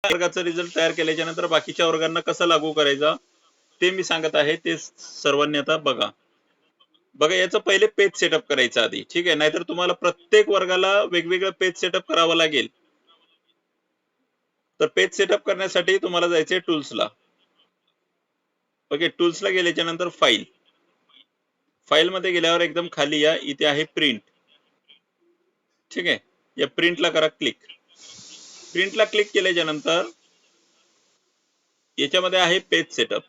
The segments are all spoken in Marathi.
वर्गाचा रिझल्ट तयार केल्याच्या नंतर बाकीच्या वर्गांना कसं लागू करायचा ते मी सांगत आहे, ते सर्वांनी आता बघा. बघा याचं पहिले पेज सेटअप करायचं आधी, ठीक आहे. नाहीतर तुम्हाला प्रत्येक वर्गाला वेगवेगळं पेज सेटअप करावं लागेल. तर पेज सेटअप करण्यासाठी तुम्हाला जायचंय टूल्सला. ओके, टूल्सला गेल्याच्या नंतर फाईल मध्ये गेल्यावर एकदम खाली या, इथे आहे प्रिंट. ठीक आहे, या प्रिंटला करा क्लिक. प्रिंटला क्लिक केल्याच्या नंतर याच्यामध्ये आहे पेज सेटअप.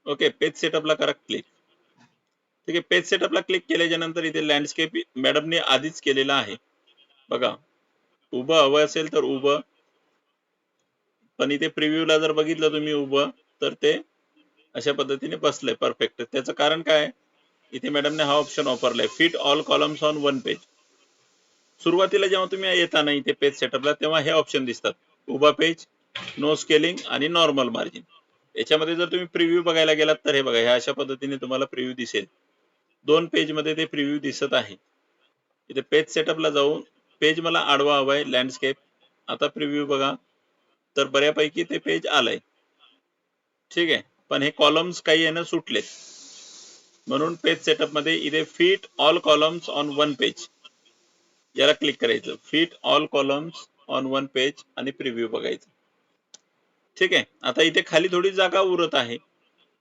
ओके, पेज सेटअपला करा क्लिक. ठीक आहे, पेज सेटअपला क्लिक केल्याच्या नंतर इथे लँडस्केप मॅडमने आधीच केलेला आहे बघा. उभं हवं असेल तर उभं, पण इथे प्रिव्ह्यूला जर बघितलं तुम्ही उभं, तर ते अशा पद्धतीने बसलंय परफेक्ट. त्याचं कारण काय, इथे मॅडमने हा ऑप्शन वापरलाय, fit all columns on one page. सुरुवातीला जेव्हा तुम्ही येता ना इथे पेज सेटअपला, तेव्हा हे ऑप्शन दिसतात, उभा पेज, नो स्केलिंग आणि नॉर्मल मार्जिन. याच्यामध्ये जर तुम्ही प्रिव्ह्यू बघायला गेलात तर हे बघा, ह्या अशा पद्धतीने तुम्हाला प्रिव्ह्यू दिसेल. 2 पेज मध्ये ते प्रिव्ह्यू दिसत आहे. इथे पेज सेटअपला जाऊन पेज मला आडवा हवाय, लँडस्केप. आता प्रिव्ह्यू बघा, तर बऱ्यापैकी ते पेज आलंय. ठीक आहे, पण हे कॉलम्स काही आहे ना सुटलेत, म्हणून पेज सेटअप मध्ये इथे fit all columns on one page याला क्लिक करायचं. Fit all columns on one page आणि प्रिव्ह्यू बघायचं. ठीक आहे, आता इथे खाली थोडी जागा उरत आहे,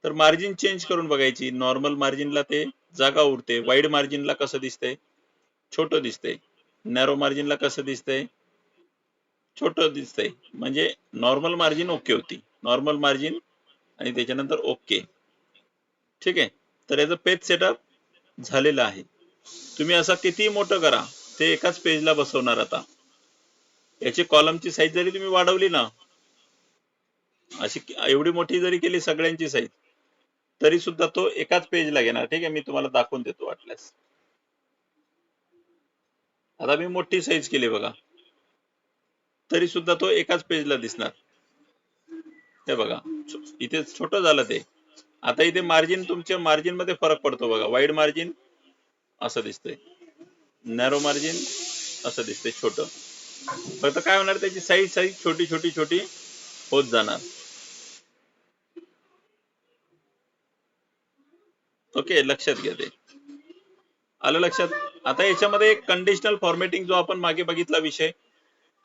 तर मार्जिन चेंज करून बघायची. नॉर्मल मार्जिनला ते जागा उरते, वाईड मार्जिनला कसं दिसतंय, छोटं दिसतंय. नॅरो मार्जिनला कसं दिसतंय, छोटं दिसतंय. म्हणजे नॉर्मल मार्जिन ओके होती, नॉर्मल मार्जिन आणि त्याच्यानंतर ओके. ठीक आहे, तर याचं पेज सेटअप झालेलं आहे. तुम्ही असं किती मोठं करा, ते एकाच पेजला बसवणार. आता याची कॉलमची साईज जरी तुम्ही वाढवली ना, अशी एवढी मोठी जरी केली सगळ्यांची साईज, तरी सुद्धा तो एकाच पेजला घेणार. ठीक आहे, मी तुम्हाला दाखवून देतो वाटल्यास. आता मी मोठी साईज केली बघा, तरी सुद्धा तो एकाच पेजला दिसणार. हे बघा, इथे छोटं झालं ते. आता इथे मार्जिन, तुमच्या मार्जिन मध्ये फरक पडतो बघा. वाईड मार्जिन असं दिसतंय, नॅरो मार्जिन असं दिसतंय छोटं. फक्त काय होणार, त्याची साईज छोटी छोटी छोटी होत जाणार. ओके, लक्षात घ्या, ते आलं लक्षात. आता याच्यामध्ये एक कंडिशनल फॉर्मॅटिंग जो आपण मागे बघितला विषय,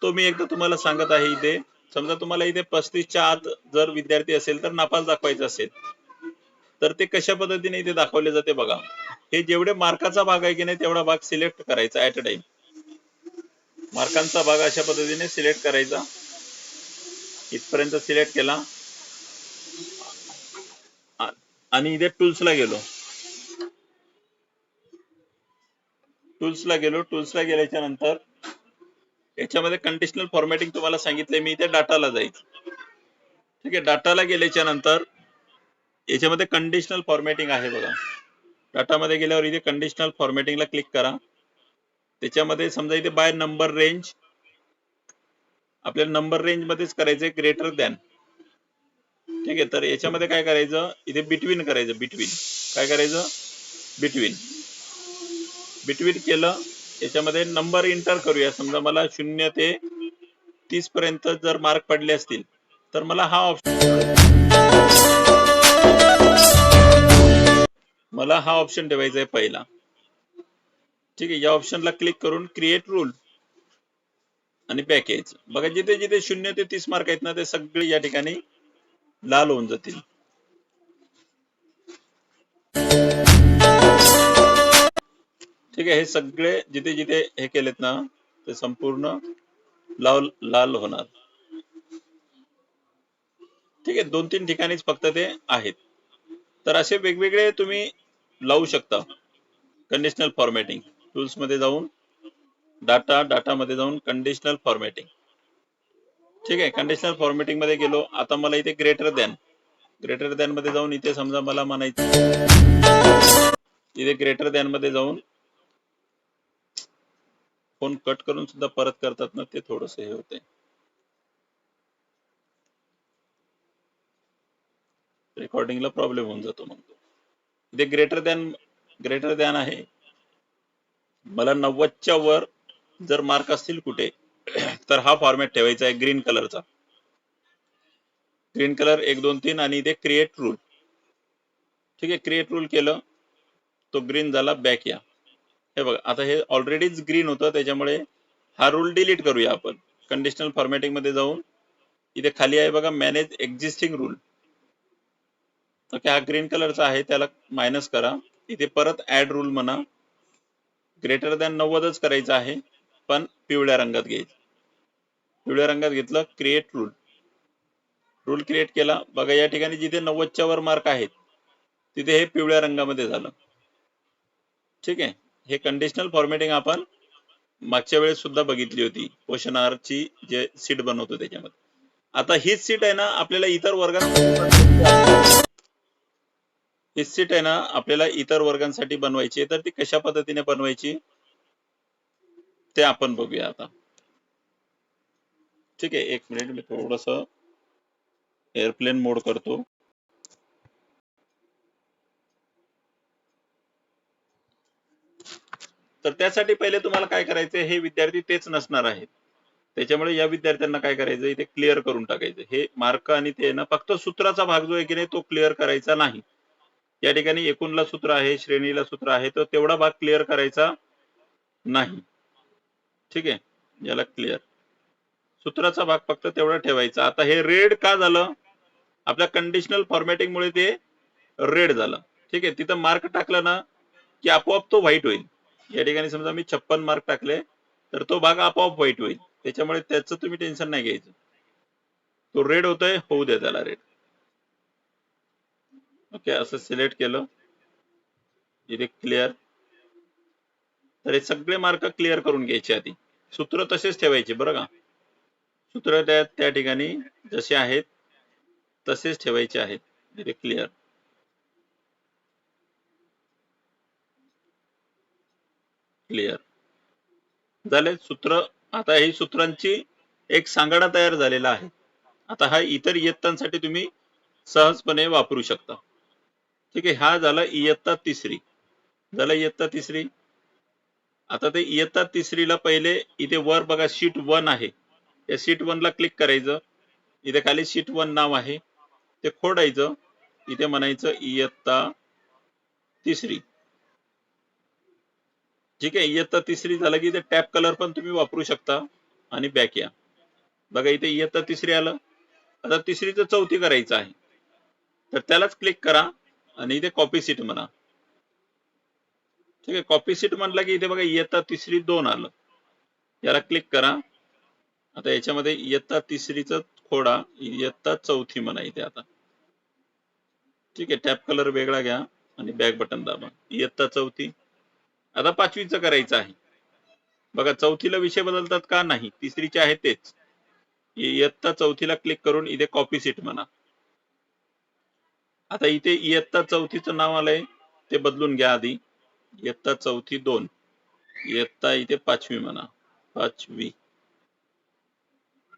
तो मी एकदा तुम्हाला सांगत आहे. इथे समजा तुम्हाला इथे 35च्या आत जर विद्यार्थी असेल तर नापास दाखवायचं असेल, तर ते कशा पद्धतीने इथे दाखवले जाते बघा. हे जेवढे मार्काचा भाग आहे की नाही, तेवढा भाग सिलेक्ट करायचा ऍट अ टाइम. मार्कांचा भाग अशा पद्धतीने सिलेक्ट करायचा. इथपर्यंत सिलेक्ट केला आणि इथे टूल्सला गेलो. टूल्सला गेल्याच्या नंतर याच्यामध्ये कंडिशनल फॉर्मॅटिंग तुम्हाला सांगितले मी. इथे डाटाला जाईल. ठीक आहे, डाटाला गेल्याच्या नंतर याच्यामध्ये कंडिशनल फॉर्मॅटिंग आहे बघा. डाटामध्ये गेल्यावर इथे कंडिशनल फॉर्मॅटिंगला क्लिक करा. त्याच्यामध्ये समजा इथे बाय नंबर रेंज, आपल्याला नंबर रेंज मध्येच करायचंय, ग्रेटर दॅन. ठीक आहे, तर याच्यामध्ये काय करायचं, इथे बिटवीन करायचं. बिटवीन काय करायचं, बिटवीन केलं. याच्यामध्ये नंबर इंटर करूया. समजा मला 0 ते 30 पर्यंत जर मार्क पडले असतील, तर मला हा ऑप्शन ठेवायचा आहे पहिला. ठीक आहे, या ऑप्शनला क्लिक करून क्रिएट रूल आणि बॅक यायचं. बघा, जिथे जिथे 0 ते 30 मार्क आहेत ना, ते सगळे या ठिकाणी लाल होऊन जातील. ठीक आहे, हे सगळे जिथे जिथे हे केलेत ना, ते संपूर्ण लाल होणार. ठीक आहे, 2-3 ठिकाणीच फक्त ते आहेत. तर असे वेगवेगळे तुम्ही लावू शकता कंडिशनल फॉर्मॅटिंग. टूल्स मध्ये जाऊन डाटा मध्ये जाऊन कंडिशनल फॉर्मॅटिंग. ठीक आहे, कंडिशनल फॉर्मॅटिंग मध्ये गेलो. आता मला इथे ग्रेटर दॅन मध्ये जाऊन इथे समजा मला म्हणायचं, इथे ग्रेटर दॅन मध्ये जाऊन फोन कट करून सुद्धा परत करतात ना, ते थोडस हे होते. रेकॉर्डिंगला प्रॉब्लेम होऊन जातो मग. इथे ग्रेटर दॅन आहे. मला 90च्या वर जर मार्क असतील कुठे, तर हा फॉर्मॅट ठेवायचा आहे ग्रीन कलरचा. ग्रीन कलर 1 2 3 आणि इथे क्रिएट रूल. ठीक आहे, क्रिएट रूल केलं, तो ग्रीन झाला. बॅक या. हे बघा आता हे ऑलरेडीच ग्रीन होतं, त्याच्यामुळे हा रूल डिलीट करूया आपण. कंडिशनल फॉर्मॅटिंग मध्ये जाऊन इथे खाली आहे बघा मॅनेज एक्झिस्टिंग रूल. ओके, हा ग्रीन कलरचा आहे, त्याला मायनस करा. इथे परत ऍड रूल म्हणा, ग्रेटर दॅन 90च करायचं आहे, पण पिवळ्या रंगात घ्यायचं. पिवळ्या रंगात घेतलं, क्रिएट रूल. रूल क्रिएट केला. बघा या ठिकाणी जिथे 90च्या वर मार्क आहेत तिथे हे पिवळ्या रंगामध्ये झालं. ठीक आहे, हे कंडिशनल फॉर्मॅटिंग आपण मागच्या वेळेस सुद्धा बघितली होती, क्वेश्चन आर ची जे सीट बनवतो त्याच्यामध्ये. आता हीच सीट आहे ना आपल्याला इतर वर्गांसाठी, हीच सीट आहे ना आपल्याला इतर वर्गांसाठी बनवायची आहे. तर ती कशा पद्धतीने बनवायची ते आपण बघूया आता. ठीक आहे, 1 मिनिट, मी थोडस एअरप्लेन मोड करतो. तर त्यासाठी पहिले तुम्हाला काय करायचं, हे विद्यार्थी तेच नसणार आहेत, त्याच्यामुळे या विद्यार्थ्यांना काय करायचं, इथे क्लिअर करून टाकायचं. हे मार्क आणि ते ना फक्त सूत्राचा भाग जो आहे की नाही तो क्लिअर करायचा नाही. या ठिकाणी एकूणला सूत्र आहे, श्रेणीला सूत्र आहे, तर तेवढा भाग क्लिअर करायचा नाही. ठीक आहे, याला क्लिअर, सूत्राचा भाग फक्त तेवढा ठेवायचा. आता हे रेड का झालं, आपल्या कंडिशनल फॉर्मॅटिंग मुळे ते रेड झालं. ठीक आहे, तिथं मार्क टाकलं ना की आपोआप तो व्हाईट होईल. या ठिकाणी समजा मी 56 मार्क टाकले तर तो भाग आपोआप व्हाईट होईल, त्याच्यामुळे त्याचं तुम्ही टेन्शन नाही घ्यायचं. तो रेड होतोय, होऊ द्या त्याला रेड. ओके, असं सिलेक्ट केलं, इथे क्लिअर. तर हे सगळे मार्क क्लिअर करून घ्यायचे आधी. सूत्र तसेच ठेवायचे बरं का, सूत्र त्या ठिकाणी जसे आहेत तसेच ठेवायचे आहेत. इथे क्लिअर क्लिअर झाले सूत्र. आता ही सूत्रांची एक सांगाडा तयार झालेला आहे. आता हा इतर इयत्तांसाठी तुम्ही सहजपणे वापरू शकता. ठीक आहे, हा झाला इयत्ता तिसरी. झाला इयत्ता तिसरी. आता ते इयत्ता तिसरीला पहिले इथे वर बघा शीट 1 आहे, या शीट 1 ला क्लिक करायचं. इथे खाली शीट 1 नाव आहे, ते खोडायचं. इथे म्हणायचं इयत्ता तिसरी. ठीक आहे, इयत्ता तिसरी झालं की इथे टॅब कलर पण तुम्ही वापरू शकता. आणि बॅक या. बघा इथे इयत्ता तिसरी आलं. आता तिसरीचं चौथी करायचं आहे, तर त्यालाच क्लिक करा आणि इथे कॉपी सीट म्हणा. ठीक आहे, कॉपी सीट म्हटलं की इथे बघा इयत्ता तिसरी 2 आलं, याला क्लिक करा. आता याच्यामध्ये इयत्ता तिसरीच खोडा, इयत्ता चौथी म्हणा इथे आता. ठीक आहे, टॅब कलर वेगळा घ्या आणि बॅक बटन दाबा. इयत्ता चौथी. आता पाचवीचं करायचं आहे. बघा चौथीला विषय बदलतात का, नाही, तिसरीचे आहे तेच. इयत्ता चौथीला क्लिक करून इथे कॉपी सीट म्हणा. आता इथे इयत्ता चौथीचं नाव आलंय, ते बदलून घ्या आधी. इयत्ता चौथी 2, इयत्ता इथे पाचवी म्हणा, पाचवी.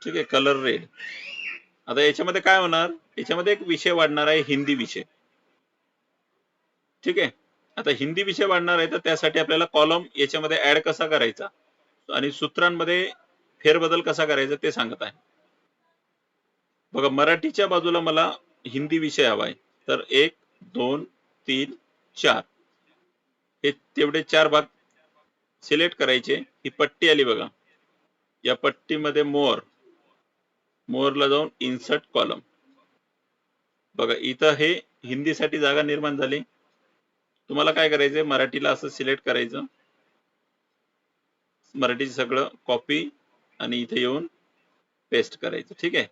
ठीक आहे, कलर रेड. आता याच्यामध्ये काय होणार, याच्यामध्ये एक विषय वाढणार आहे, हिंदी विषय. ठीक आहे, आता हिंदी विषय वाढणार आहे, तर त्यासाठी आपल्याला कॉलम याच्यामध्ये ऍड कसा करायचा आणि सूत्रांमध्ये फेरबदल कसा करायचा ते सांगत आहे. बघा मराठीच्या बाजूला मला हिंदी विषय हवा आहे, तर 1 2 3 4 हे तेवढे 4 भाग सिलेक्ट करायचे. ही पट्टी आली बघा, या पट्टीमध्ये मोरला जाऊन इन्सर्ट कॉलम. बघा इथं हे हिंदीसाठी जागा निर्माण झाली. तुम्हाला काय करायचंय, मराठीला असं सिलेक्ट करायचं, मराठीचं सगळं कॉपी आणि इथे येऊन पेस्ट करायचं. ठीक आहे,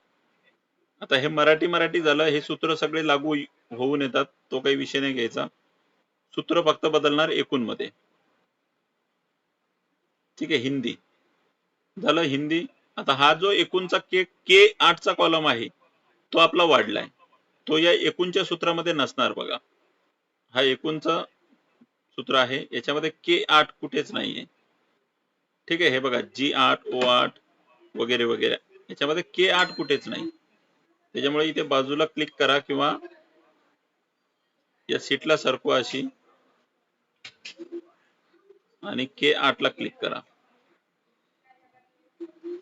आता हे मराठी झालं. हे सूत्र सगळे लागू होऊन येतात, तो काही विषय नाही घ्यायचा, सूत्र फक्त बदलणार एकूण मध्ये. ठीक आहे, हिंदी झालं, हिंदी. आता हा जो एकूणचा के 8 चा कॉलम आहे तो आपला वाढलाय, तो या एकूणच्या सूत्रामध्ये नसणार. बघा हा एकूणचा सूत्र आहे, याच्यामध्ये के 8 कुठेच नाहीये. ठीक आहे, हे बघा G8 O8 वगैरे वगैरे, याच्यामध्ये के 8 कुठेच नाही. त्याच्यामुळे इथे बाजूला क्लिक करा किंवा या सीटला सरकवा अशी आणि के 8 ला क्लिक करा.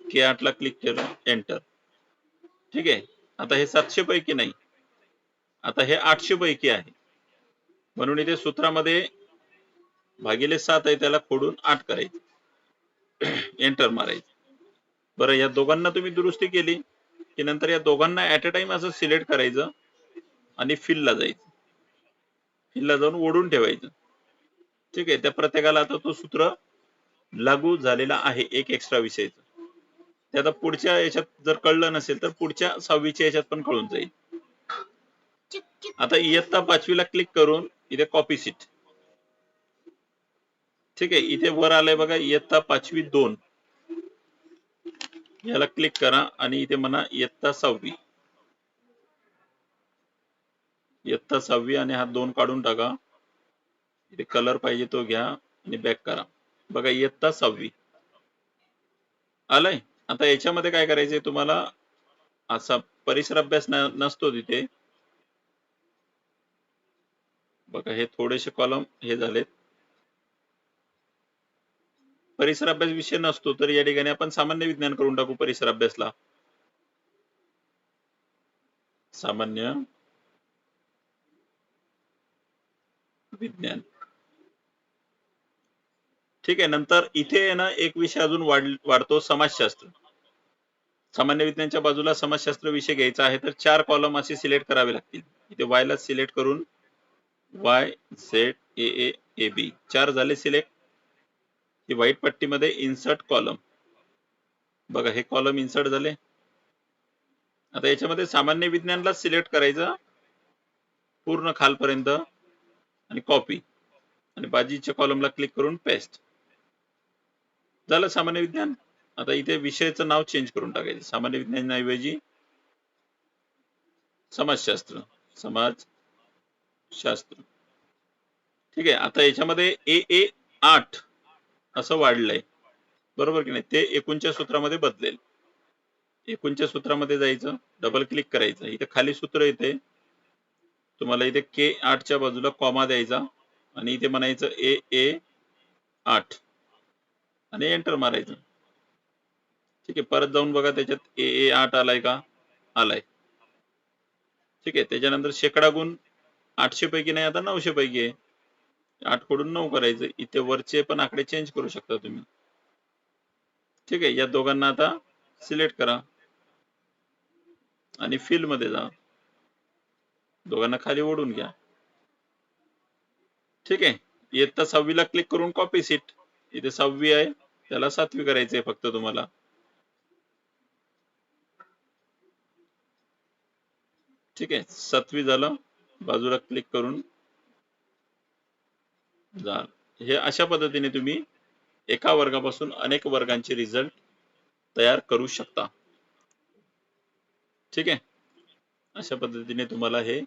K8 ला क्लिक केलं, एंटर. ठीक आहे. आता हे 700 पैकी नाही, आता हे 800 पैकी आहे, म्हणून इथे सूत्रामध्ये भागिले 7 आहे, त्याला खोडून 8 करायचं, एंटर मारायचं. बरं, या दोघांना तुम्ही दुरुस्ती केली की नंतर या दोघांना ऍट अ टाइम असं सिलेक्ट करायचं आणि फिल ला जायचं, फिल ला जाऊन ओढून ठेवायचं. ठीक आहे. त्या प्रत्येकाला आता तो सूत्र लागू झालेला आहे एक एक्स्ट्रा विषयचं. ते आता पुढच्या याच्यात जर कळलं नसेल तर पुढच्या 6वीच्या याच्यात पण कळून जाईल. आता इयत्ता 5वी ला क्लिक करून इथे कॉपी सीट. ठीक आहे. इथे वर आलंय बघा, इयत्ता 5वी 2, याला क्लिक करा आणि इथे म्हणा इयत्ता 6वी. इयत्ता 6वी आणि हा 2 काढून टाका. इथे कलर पाहिजे तो घ्या आणि बॅक करा. बघा, इयत्ता 6वी आलंय. आता याच्यामध्ये काय करायचंय तुम्हाला, असा परिसर अभ्यास नसतो तिथे. बघा, हे थोडेसे कॉलम हे झालेत. परिसर अभ्यास विषय नसतो तर या ठिकाणी आपण सामान्य विज्ञान करून टाकू. परिसर अभ्यासला सामान्य विज्ञान. ठीक आहे. नंतर इथे ना एक विषय अजून वाढतो, समाजशास्त्र. सामान्य विज्ञानच्या बाजूला समाजशास्त्र विषय घ्यायचा आहे तर 4 कॉलम असे सिलेक्ट करावे लागतील. इथे वाय ला सिलेक्ट करून Y Z A A A B 4 झाले सिलेक्ट. ही व्हाईट पट्टीमध्ये इन्सर्ट कॉलम. बघा, हे कॉलम इन्सर्ट झाले. आता याच्यामध्ये सामान्य विज्ञानला सिलेक्ट करायचं पूर्ण खालपर्यंत आणि कॉपी, आणि बाजूच्या कॉलमला क्लिक करून पेस्ट. झालं सामान्य विज्ञान. आता इथे विषयाचं नाव चेंज करून टाकायचं, सामान्य विज्ञानाऐवजी समाजशास्त्र, समाजशास्त्र. ठीक आहे. आता याच्यामध्ये ए 8 असं वाढलंय, बरोबर की नाही? ते एकूणच्या सूत्रामध्ये बदलेल. एकूणच्या सूत्रामध्ये जायचं, डबल क्लिक करायचं, इथे खाली सूत्र येते, तुम्हाला इथे K8 च्या बाजूला कॉमा द्यायचा आणि इथे म्हणायचं ए 8 आणि एंटर मारायचं. ठीक आहे. परत जाऊन बघा, त्याच्यात ए 8 आलाय का? आलाय. ठीक आहे. त्याच्यानंतर शेकडा गुण 800 पैकी नाही, आता 900 पैकी आहे. 8 कडून 9 करायचं. इथे वरचे पण आकडे चेंज करू शकता तुम्ही. ठीक आहे. या दोघांना आता सिलेक्ट करा आणि फिल मध्ये जा, दोघांना खाली ओढून घ्या. ठीक आहे. इयत्ता 6वी ला क्लिक करून कॉपी सीट. इथे 6वी आहे, त्याला 7वी करायचंय फक्त तुम्हाला. ठीक आहे. 7वी झालं, बाजूला क्लिक करून जा. हे अशा पद्धतीने तुम्ही एका वर्गापासून अनेक वर्गांचे रिझल्ट तयार करू शकता. ठीक आहे. अशा पद्धतीने तुम्हाला हे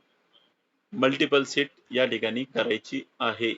मल्टिपल सीट या ठिकाणी करायची आहे.